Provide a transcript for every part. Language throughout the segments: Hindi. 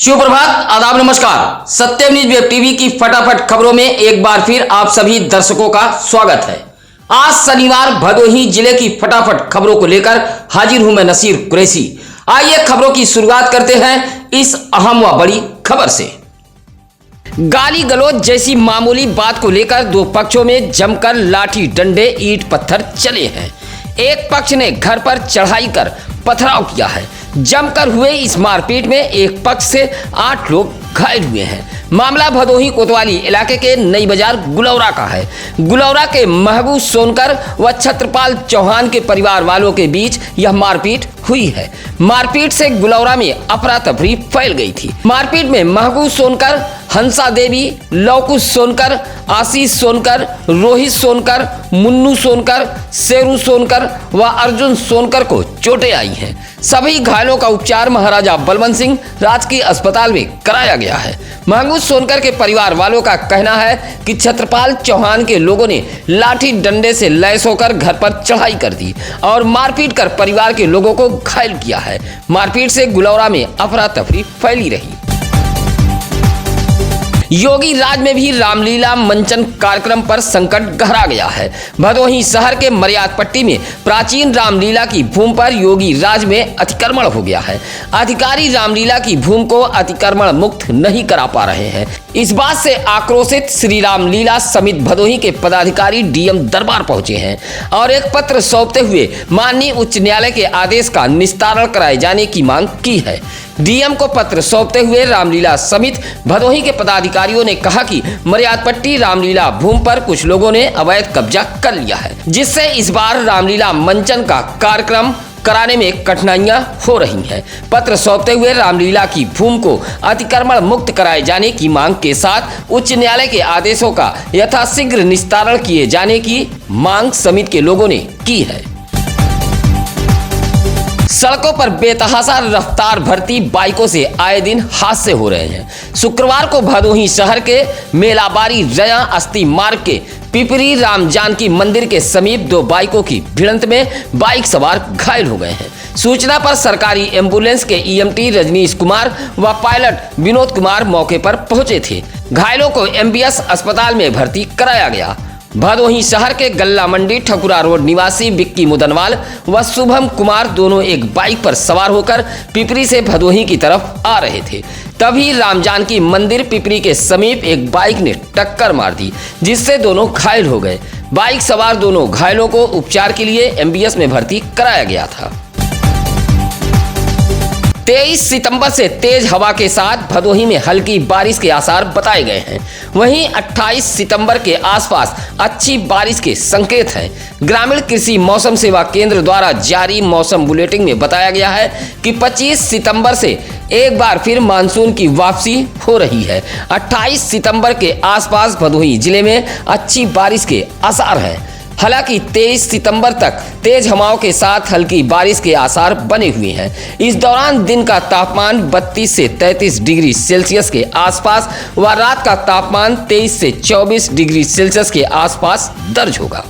सुप्रभात, आदाब, नमस्कार। सत्यम न्यूज वेब टीवी की फटाफट खबरों में एक बार फिर आप सभी दर्शकों का स्वागत है। आज शनिवार भदोही जिले की फटाफट खबरों को लेकर हाजिर हूं मैं नसीर कुरैशी। आइए खबरों की शुरुआत करते हैं इस अहम व बड़ी खबर से। गाली गलौज जैसी मामूली बात को लेकर दो पक्षों में जमकर लाठी डंडे ईंट पत्थर चले हैं। एक पक्ष ने घर पर चढ़ाई कर पथराव किया है। जमकर हुए इस मारपीट में एक पक्ष से 8 लोग घायल हुए हैं। मामला भदोही कोतवाली इलाके के नई बाजार गुलौरा का है। गुलौरा के महबूब सोनकर व छत्रपाल चौहान के परिवार वालों के बीच यह मारपीट हुई है। मारपीट से गुलौरा में अफरा तफरी फैल गई थी। मारपीट में महबूब सोनकर, हंसा देवी, लवकुश सोनकर, आशीष सोनकर, रोहित सोनकर, मुन्नू सोनकर, शेरू सोनकर व अर्जुन सोनकर को चोटें आई हैं। सभी घायलों का उपचार महाराजा बलवंत सिंह राजकीय अस्पताल में कराया गया है। महबूब सोनकर के परिवार वालों का कहना है कि छत्रपाल चौहान के लोगों ने लाठी डंडे से लैस होकर घर पर चढ़ाई कर दी और मारपीट कर परिवार के लोगों को घायल किया है। मारपीट से गुलौरा में अफरा तफरी फैली रही। योगी राज में भी रामलीला मंचन कार्यक्रम पर संकट गहरा गया है। भदोही शहर के मर्याद पट्टी में प्राचीन रामलीला की भूमि पर योगी राज में अतिक्रमण हो गया है। अधिकारी रामलीला की भूमि को अतिक्रमण मुक्त नहीं करा पा रहे हैं। इस बात से आक्रोशित श्री रामलीला समिति भदोही के पदाधिकारी डीएम दरबार पहुंचे हैं और एक पत्र सौंपते हुए माननीय उच्च न्यायालय के आदेश का निस्तारण कराए जाने की मांग की है। डीएम को पत्र सौंपते हुए रामलीला समिति भदोही के पदाधिकारियों ने कहा कि मर्याद पट्टी रामलीला भूमि पर कुछ लोगों ने अवैध कब्जा कर लिया है, जिससे इस बार रामलीला मंचन का कार्यक्रम कराने में कठिनाइयां हो रही हैं। पत्र सौंपते हुए रामलीला की भूमि को अतिक्रमण मुक्त कराए जाने की मांग के साथ उच्च न्यायालय के आदेशों का यथाशीघ्र निस्तारण किए जाने की मांग समिति के लोगों ने की है। सड़कों पर बेतहाशा रफ्तार भरती बाइकों से आए दिन हादसे हो रहे हैं। शुक्रवार को भदोही शहर के मेलाबारी रया अस्थि मार्ग के पिपरी राम जानकी मंदिर के समीप दो बाइकों की भिड़ंत में बाइक सवार घायल हो गए हैं। सूचना पर सरकारी एम्बुलेंस के ईएमटी रजनीश कुमार व पायलट विनोद कुमार मौके पर पहुंचे थे। घायलों को एमबीएस अस्पताल में भर्ती कराया गया। भदोही शहर के गल्ला मंडी ठकुरा रोड निवासी विक्की मुदनवाल व शुभम कुमार दोनों एक बाइक पर सवार होकर पिपरी से भदोही की तरफ आ रहे थे। तभी राम जानकी मंदिर पिपरी के समीप एक बाइक ने टक्कर मार दी, जिससे दोनों घायल हो गए। बाइक सवार दोनों घायलों को उपचार के लिए एमबीएस में भर्ती कराया गया था। 23 सितंबर से तेज हवा के साथ भदोही में हल्की बारिश के आसार बताए गए हैं। वहीं 28 सितंबर के आसपास अच्छी बारिश के संकेत हैं। ग्रामीण कृषि मौसम सेवा केंद्र द्वारा जारी मौसम बुलेटिन में बताया गया है कि 25 सितंबर से एक बार फिर मानसून की वापसी हो रही है। 28 सितंबर के आसपास भदोही जिले में अच्छी बारिश के आसार हैं। हालांकि 23 सितंबर तक तेज हवाओं के साथ हल्की बारिश के आसार बने हुए हैं। इस दौरान दिन का तापमान 32 से 33 डिग्री सेल्सियस के आसपास व रात का तापमान 23 से 24 डिग्री सेल्सियस के आसपास दर्ज होगा।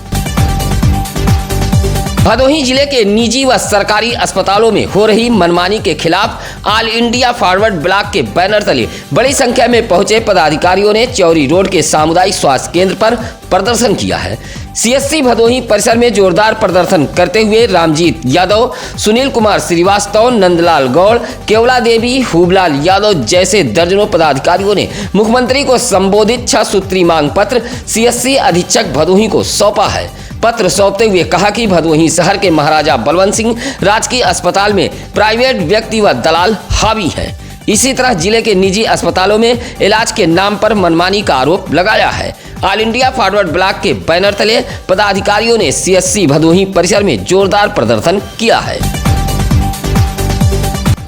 भदोही जिले के निजी व सरकारी अस्पतालों में हो रही मनमानी के खिलाफ ऑल इंडिया फॉरवर्ड ब्लॉक के बैनर तले बड़ी संख्या में पहुंचे पदाधिकारियों ने चौरी रोड के सामुदायिक स्वास्थ्य केंद्र पर प्रदर्शन किया है। सीएससी भदोही परिसर में जोरदार प्रदर्शन करते हुए रामजीत यादव, सुनील कुमार श्रीवास्तव, नंदलाल गौड़, केवला देवी, हुबलाल यादव जैसे दर्जनों पदाधिकारियों ने मुख्यमंत्री को संबोधित 6 सूत्री मांग पत्र सीएससी अधीक्षक भदोही को सौंपा है। पत्र सौंपते हुए कहा कि भदोही शहर के महाराजा बलवंत सिंह राजकीय अस्पताल में प्राइवेट व्यक्ति व दलाल हावी हैं। इसी तरह जिले के निजी अस्पतालों में इलाज के नाम पर मनमानी का आरोप लगाया है। ऑल इंडिया फॉरवर्ड ब्लॉक के बैनर तले पदाधिकारियों ने सीएससी भदोही परिसर में जोरदार प्रदर्शन किया है।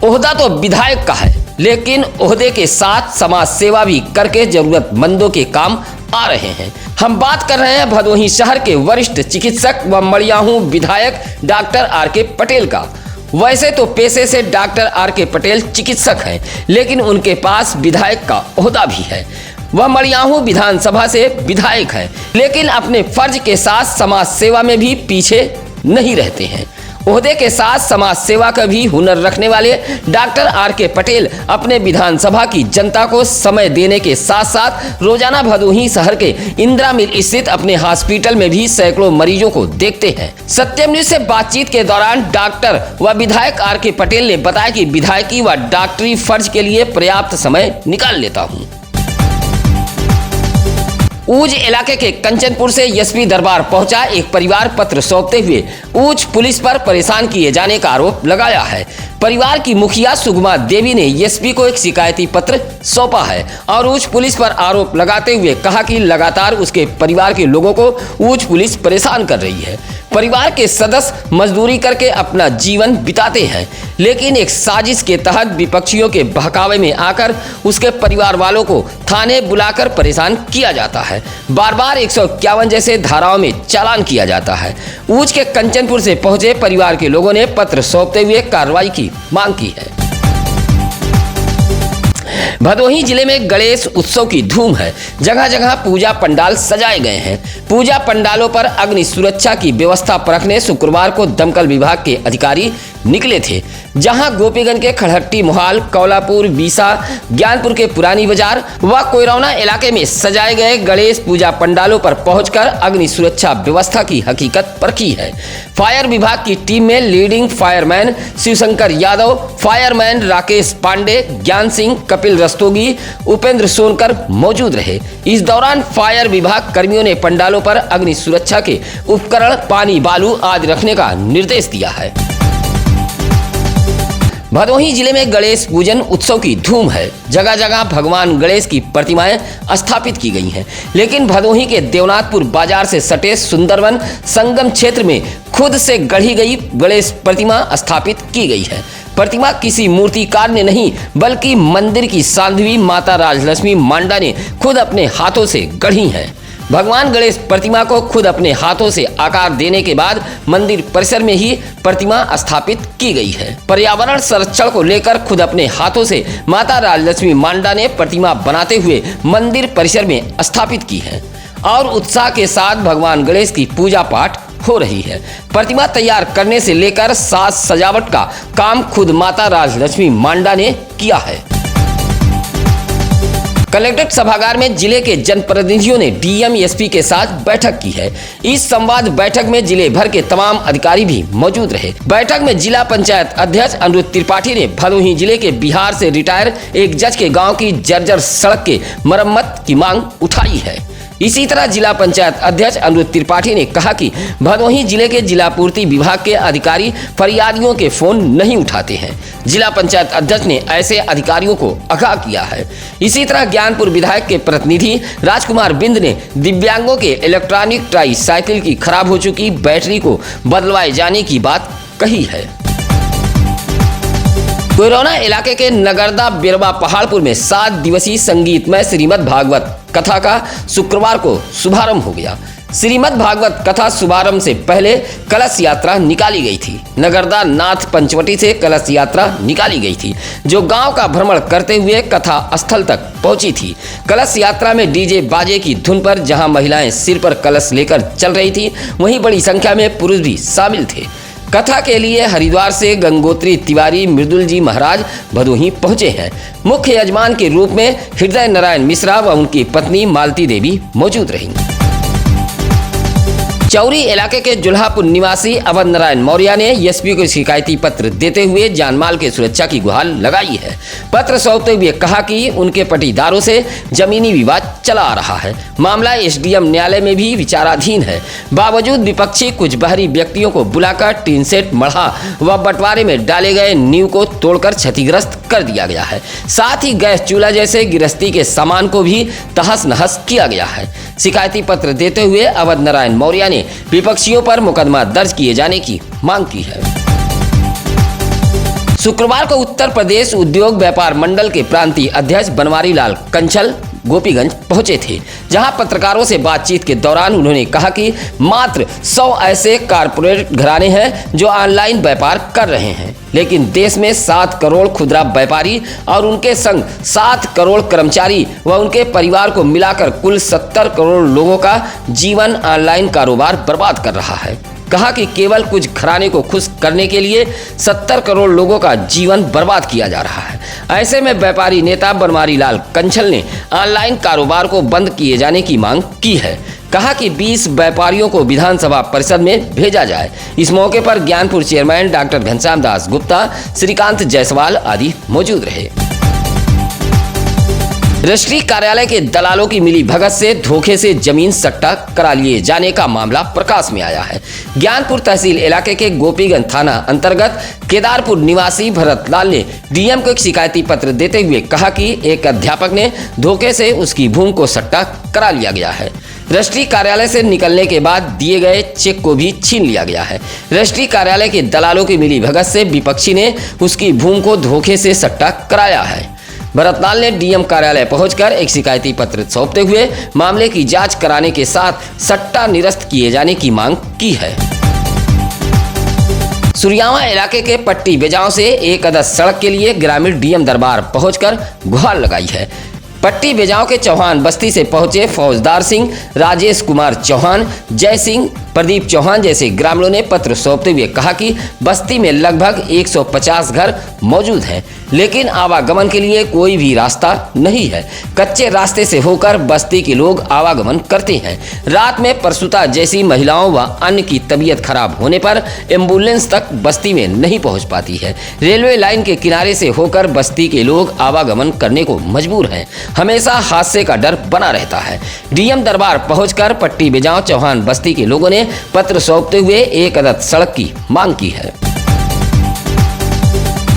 ओहदा तो विधायक का है, लेकिन ओहदे के साथ समाज सेवा भी करके जरूरतमंदों के काम आ रहे हैं। हम बात कर रहे हैं भदोही शहर के वरिष्ठ चिकित्सक व मड़ियाहू विधायक डॉक्टर आर.के. पटेल का। वैसे तो पेशे से डॉक्टर आर.के. पटेल चिकित्सक हैं, लेकिन उनके पास विधायक का ओहदा भी है। वह मड़ियाहू विधानसभा से विधायक हैं, लेकिन अपने फर्ज के साथ समाज सेवा में भी पीछे नहीं रहते हैं। ओहदे के साथ समाज सेवा का भी हुनर रखने वाले डॉक्टर आर.के. पटेल अपने विधानसभा की जनता को समय देने के साथ साथ रोजाना भदोही शहर के इंदिरा मिल स्थित अपने हॉस्पिटल में भी सैकड़ों मरीजों को देखते हैं। सत्यम न्यूज से बातचीत के दौरान डॉक्टर व विधायक आर.के. पटेल ने बताया कि विधायकी व डॉक्टरी फर्ज के लिए पर्याप्त समय निकाल लेता हूँ। ऊज इलाके के कंचनपुर से एसपी दरबार पहुंचा एक परिवार पत्र सौंपते हुए ऊज पुलिस पर परेशान किए जाने का आरोप लगाया है। परिवार की मुखिया सुगमा देवी ने एसपी को एक शिकायती पत्र सौंपा है और ऊज पुलिस पर आरोप लगाते हुए कहा कि लगातार उसके परिवार के लोगों को ऊज पुलिस परेशान कर रही है। परिवार के सदस्य मजदूरी करके अपना जीवन बिताते हैं, लेकिन एक साजिश के तहत विपक्षियों के बहकावे में आकर उसके परिवार वालों को थाने बुलाकर परेशान किया जाता है। बार बार 151 जैसे धाराओं में चालान किया जाता है। ऊज के कंचनपुर से पहुंचे परिवार के लोगों ने पत्र सौंपते हुए कार्रवाई की मांग की है। भदोही जिले में गणेश उत्सव की धूम है। जगह जगह पूजा पंडाल सजाए गए हैं। पूजा पंडालों पर अग्नि सुरक्षा की व्यवस्था परखने शुक्रवार को दमकल विभाग के अधिकारी निकले थे, जहां गोपीगंज के खड़हट्टी मोहाल, कौलापुर, बीसा, ज्ञानपुर के पुरानी बाजार व कोयरौना इलाके में सजाए गए गणेश पूजा पंडालों पर पहुंचकर अग्नि सुरक्षा व्यवस्था की हकीकत परखी है। फायर विभाग की टीम में leading fireman Shivshankar Yadav, fireman Rakesh Pandey, Gyan Singh, Kapil Rastogi, Upendra Sonkar मौजूद रहे। इस दौरान फायर विभाग कर्मियों ने पंडालों पर अग्नि सुरक्षा के उपकरण, पानी, बालू आदि रखने का निर्देश दिया है। भदोही जिले में गणेश पूजन उत्सव की धूम है। जगह जगह भगवान गणेश की प्रतिमाएं स्थापित की गई हैं, लेकिन भदोही के देवनाथपुर बाजार से सटे सुंदरवन संगम क्षेत्र में खुद से गढ़ी गई गणेश प्रतिमा स्थापित की गई है। प्रतिमा किसी मूर्तिकार ने नहीं, बल्कि मंदिर की साध्वी माता राजलक्ष्मी मांडा ने खुद अपने हाथों से गढ़ी है। भगवान गणेश प्रतिमा को खुद अपने हाथों से आकार देने के बाद मंदिर परिसर में ही प्रतिमा स्थापित की गई है। पर्यावरण संरक्षण को लेकर खुद अपने हाथों से माता राजलक्ष्मी मांडा ने प्रतिमा बनाते हुए मंदिर परिसर में स्थापित की है और उत्साह के साथ भगवान गणेश की पूजा पाठ हो रही है। प्रतिमा तैयार करने से लेकर साज सजावट का काम खुद माता राजलक्ष्मी मांडा ने किया है। कलेक्ट्रेट सभागार में जिले के जनप्रतिनिधियों ने डीएम एसपी के साथ बैठक की है। इस संवाद बैठक में जिले भर के तमाम अधिकारी भी मौजूद रहे। बैठक में जिला पंचायत अध्यक्ष अनिरुद्ध त्रिपाठी ने भदोही जिले के बिहार से रिटायर एक जज के गांव की जर्जर सड़क के मरम्मत की मांग उठाई है। इसी तरह जिला पंचायत अध्यक्ष अनिरुद्ध त्रिपाठी ने कहा कि भदोही जिले के जिला पूर्ति विभाग के अधिकारी फरियादियों के फोन नहीं उठाते हैं। जिला पंचायत अध्यक्ष ने ऐसे अधिकारियों को आगाह किया है। इसी तरह ज्ञानपुर विधायक के प्रतिनिधि राजकुमार बिंद ने दिव्यांगों के इलेक्ट्रॉनिक ट्राई साइकिल की खराब हो चुकी बैटरी को बदलवाए जाने की बात कही है। कोयरौना इलाके के नगरदा बिरवा पहाड़पुर में 7 दिवसीय संगीतमय श्रीमद् भागवत कथा का शुक्रवार को शुभारंभ हो गया। श्रीमद् भागवत कथा शुभारंभ से पहले कलश यात्रा निकाली गई थी। नगरदा नाथ पंचवटी से कलश यात्रा निकाली गई थी, जो गांव का भ्रमण करते हुए कथा स्थल तक पहुंची थी। कलश यात्रा में डीजे बाजे की धुन पर जहां महिलाएं सिर पर कलश लेकर चल रही थी, वहीं बड़ी संख्या में पुरुष भी शामिल थे। कथा के लिए हरिद्वार से गंगोत्री तिवारी मृदुल जी महाराज भदोही पहुंचे हैं। मुख्य यजमान के रूप में हृदय नारायण मिश्रा व उनकी पत्नी मालती देवी मौजूद रहेंगी। चौरी इलाके के जुल्हापुर निवासी अवध नारायण मौर्य ने एसपी को शिकायती पत्र देते हुए जानमाल की सुरक्षा की गुहार लगाई है। पत्र सौंपते हुए कहा कि उनके पटीदारों से जमीनी विवाद चला आ रहा है। मामला एसडीएम न्यायालय में भी विचाराधीन है। बावजूद विपक्षी कुछ बाहरी व्यक्तियों को बुलाकर टीन सेट मढ़ा व बंटवारे में डाले गए नींव को तोड़कर क्षतिग्रस्त कर दिया गया है। साथ ही गैस चूल्हा जैसे गृहस्थी के सामान को भी तहस नहस किया गया है। शिकायती पत्र देते हुए अवध नारायण मौर्य ने विपक्षियों पर मुकदमा दर्ज किए जाने की मांग की है। शुक्रवार को उत्तर प्रदेश उद्योग व्यापार मंडल के प्रांतीय अध्यक्ष बनवारी लाल कंचल गोपीगंज पहुंचे थे, जहां पत्रकारों से बातचीत के दौरान उन्होंने कहा कि मात्र 100 ऐसे कारपोरेट घराने हैं जो ऑनलाइन व्यापार कर रहे हैं, लेकिन देश में 7 करोड़ खुदरा व्यापारी और उनके संग 7 करोड़ कर्मचारी व उनके परिवार को मिलाकर कुल 70 करोड़ लोगों का जीवन ऑनलाइन कारोबार बर्बाद कर रहा है। कहा कि केवल कुछ घराने को खुश करने के लिए 70 करोड़ लोगों का जीवन बर्बाद किया जा रहा है। ऐसे में व्यापारी नेता बनवारी लाल कंछल ने ऑनलाइन कारोबार को बंद किए जाने की मांग की है। कहा कि 20 व्यापारियों को विधानसभा परिषद में भेजा जाए। इस मौके पर ज्ञानपुर चेयरमैन डॉक्टर घनश्याम दास गुप्ता, श्रीकांत जायसवाल आदि मौजूद रहे। रजिस्ट्री कार्यालय के दलालों की मिली भगत से धोखे से जमीन सट्टा करा लिए जाने का मामला प्रकाश में आया है। ज्ञानपुर तहसील इलाके के गोपीगंज थाना अंतर्गत केदारपुर निवासी भरत लाल ने डीएम को एक शिकायती पत्र देते हुए कहा कि एक अध्यापक ने धोखे से उसकी भूमि को सट्टा करा लिया गया है। रजिस्ट्री कार्यालय से निकलने के बाद दिए गए चेक को भी छीन लिया गया है। रजिस्ट्री कार्यालय के दलालों की मिली भगत से विपक्षी ने उसकी भूमि को धोखे से सट्टा कराया है। भरतलाल ने डीएम कार्यालय पहुंचकर एक शिकायती पत्र सौंपते हुए मामले की जांच कराने के साथ सट्टा निरस्त किए जाने की मांग की है। सुरियावा इलाके के पट्टी बेजाओं से एक अदद सड़क के लिए ग्रामीण डीएम दरबार पहुंचकर गुहार लगाई है। पट्टी बेजाओं के चौहान बस्ती से पहुंचे फौजदार सिंह, राजेश कुमार चौहान, जय सिंह, प्रदीप चौहान जैसे ग्रामीणों ने पत्र सौंपते हुए कहा कि बस्ती में लगभग 150 घर मौजूद हैं, लेकिन आवागमन के लिए कोई भी रास्ता नहीं है। कच्चे रास्ते से होकर बस्ती के लोग आवागमन करते हैं। रात में प्रसूता जैसी महिलाओं व अन्य की तबीयत खराब होने पर एम्बुलेंस तक बस्ती में नहीं पहुंच पाती है। रेलवे लाइन के किनारे से होकर बस्ती के लोग आवागमन करने को मजबूर हैं। हमेशा हादसे का डर बना रहता है। डीएम दरबार पहुंचकर पट्टी बेजाओ चौहान बस्ती के लोगों ने पत्र सौंपते हुए एक अदद सड़क की मांग की है।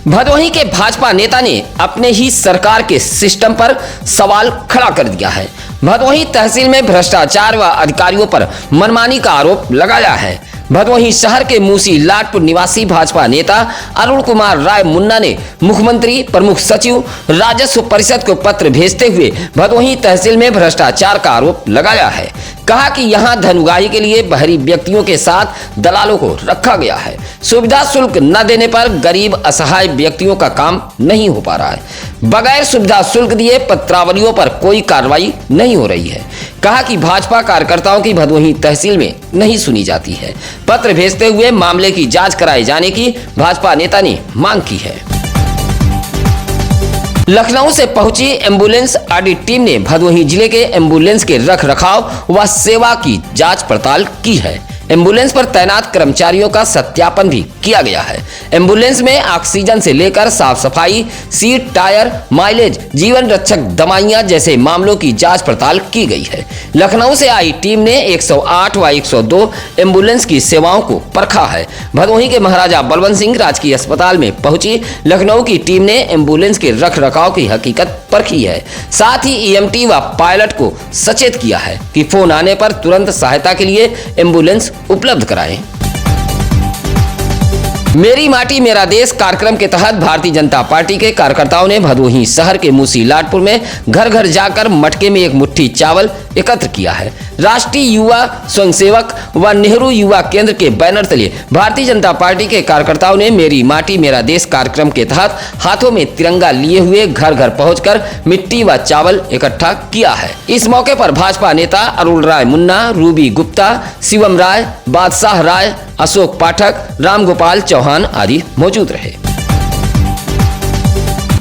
भदोही के भाजपा नेता ने अपने ही सरकार के सिस्टम पर सवाल खड़ा कर दिया है। भदोही तहसील में भ्रष्टाचार व अधिकारियों पर मनमानी का आरोप लगाया है। भदोही शहर के मूसी लाटपुर निवासी भाजपा नेता अरुण कुमार राय मुन्ना ने मुख्यमंत्री, प्रमुख सचिव, राजस्व परिषद को पत्र भेजते हुए भदोही तहसील में भ्रष्टाचार का आरोप लगाया है। कहा कि यहां धन उगाही के लिए बाहरी व्यक्तियों के साथ दलालों को रखा गया है। सुविधा शुल्क न देने पर गरीब असहाय व्यक्तियों का काम नहीं हो पा रहा है। बगैर सुविधा शुल्क दिए पत्रावलियों पर कोई कार्रवाई नहीं हो रही है। कहा कि भाजपा कार्यकर्ताओं की भदोही तहसील में नहीं सुनी जाती है। पत्र भेजते हुए मामले की जांच कराए जाने की भाजपा नेता ने मांग की है। लखनऊ से पहुंची एम्बुलेंस ऑडिट टीम ने भदोही जिले के एम्बुलेंस के रख रखाव व सेवा की जांच पड़ताल की है। एम्बुलेंस पर तैनात कर्मचारियों का सत्यापन भी किया गया है। एम्बुलेंस में ऑक्सीजन से लेकर साफ सफाई, सीट, टायर, माइलेज, जीवन रक्षक दवाइयां जैसे मामलों की जांच पड़ताल की गई है। लखनऊ से आई टीम ने 108 व 102 एम्बुलेंस की सेवाओं को परखा है। भदोही के महाराजा बलवंत सिंह राजकीय अस्पताल में पहुंची लखनऊ की टीम ने एम्बुलेंस के रख रखाव की हकीकत परखी है। साथ ही ईएमटी व पायलट को सचेत किया है कि फोन आने पर तुरंत सहायता के लिए एम्बुलेंस उपलब्ध कराएं। मेरी माटी मेरा देश कार्यक्रम के तहत भारतीय जनता पार्टी के कार्यकर्ताओं ने भदोही शहर के मूसी लाटपुर में घर घर जाकर मटके में एक मुट्ठी चावल एकत्र किया है। राष्ट्रीय युवा स्वयंसेवक व नेहरू युवा केंद्र के बैनर तले भारतीय जनता पार्टी के कार्यकर्ताओं ने मेरी माटी मेरा देश कार्यक्रम के तहत हाथों में तिरंगा लिए हुए घर घर पहुंचकर मिट्टी व चावल इकट्ठा किया है। इस मौके पर भाजपा नेता अरुण राय मुन्ना, रूबी गुप्ता, शिवम राय, बादशाह राय, अशोक पाठक, रामगोपाल चौहान आदि मौजूद रहे।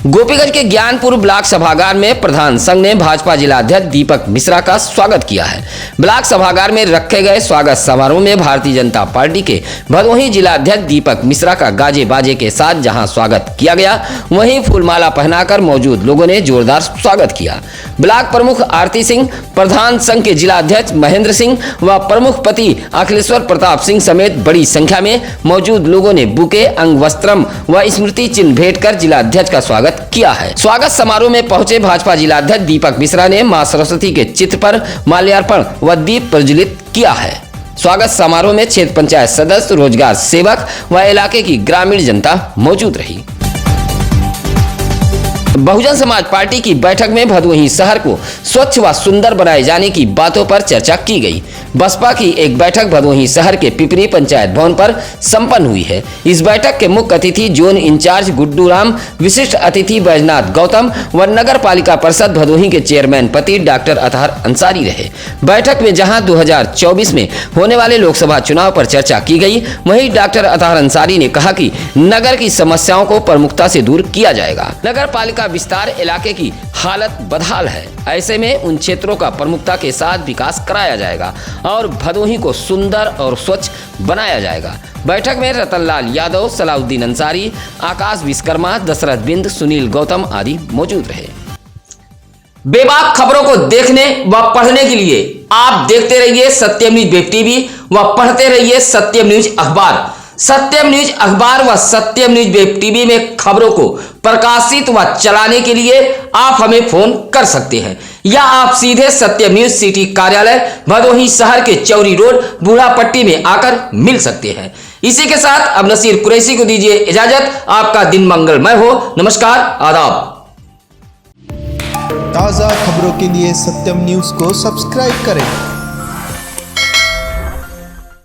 गोपीगंज के ज्ञानपुर ब्लॉक सभागार में प्रधान संघ ने भाजपा जिलाध्यक्ष दीपक मिश्रा का स्वागत किया है। ब्लॉक सभागार में रखे गए स्वागत समारोह में भारतीय जनता पार्टी के भदोही जिलाध्यक्ष दीपक मिश्रा का गाजे बाजे के साथ जहां स्वागत किया गया, वहीं फूलमाला पहनाकर मौजूद लोगों ने जोरदार स्वागत किया। ब्लॉक प्रमुख आरती सिंह, प्रधान संघ के जिलाध्यक्ष महेंद्र सिंह व प्रमुख पति अखिलेश्वर प्रताप सिंह समेत बड़ी संख्या में मौजूद लोगों ने बुके, अंग वस्त्रम व स्मृति चिन्ह भेंट कर जिलाध्यक्ष का स्वागत किया है। स्वागत समारोह में पहुंचे भाजपा जिलाध्यक्ष दीपक मिश्रा ने मां सरस्वती के चित्र पर माल्यार्पण व दीप प्रज्वलित किया है। स्वागत समारोह में क्षेत्र पंचायत सदस्य, रोजगार सेवक व इलाके की ग्रामीण जनता मौजूद रही। बहुजन समाज पार्टी की बैठक में भदोही शहर को स्वच्छ व सुंदर बनाए जाने की बातों पर चर्चा की गई। बसपा की एक बैठक भदोही शहर के पिपरी पंचायत भवन पर संपन्न हुई है। इस बैठक के मुख्य अतिथि जोन इंचार्ज गुड्डू राम, विशिष्ट अतिथि बैजनाथ गौतम व नगर पालिका परिषद भदोही के चेयरमैन पति डॉक्टर अतहर अंसारी रहे। बैठक में जहां 2024 में होने वाले लोकसभा चुनाव पर चर्चा की गई, वहीं डॉक्टर अतहर अंसारी ने कहा कि नगर की समस्याओं को प्रमुखता से दूर किया जाएगा। नगर पालिका विस्तार इलाके की हालत बदहाल है, ऐसे में उन क्षेत्रों का प्रमुखता के साथ विकास कराया जाएगा और भदोही को सुंदर और स्वच्छ बनाया जाएगा। बैठक में रतनलाल यादव, सलाउद्दीन अंसारी, आकाश विश्वकर्मा, दशरथ बिंद, सुनील गौतम आदि मौजूद रहे। बेबाक खबरों को देखने व पढ़ने के लिए आप देखते रहिए सत्यम न्यूज वेब टीवी व पढ़ते रहिए सत्यम न्यूज अखबार। सत्यम न्यूज अखबार व सत्यम न्यूज वेब टीवी में खबरों को प्रकाशित व चलाने के लिए आप हमें फोन कर सकते हैं या आप सीधे सत्यम न्यूज सिटी कार्यालय भदोही शहर के चौरी रोड बूढ़ापट्टी में आकर मिल सकते हैं। इसी के साथ अब नसीर कुरैशी को दीजिए इजाजत। आपका दिन मंगलमय हो। नमस्कार, आदाब। ताज़ा खबरों के लिए सत्यम न्यूज़ को सब्सक्राइब करें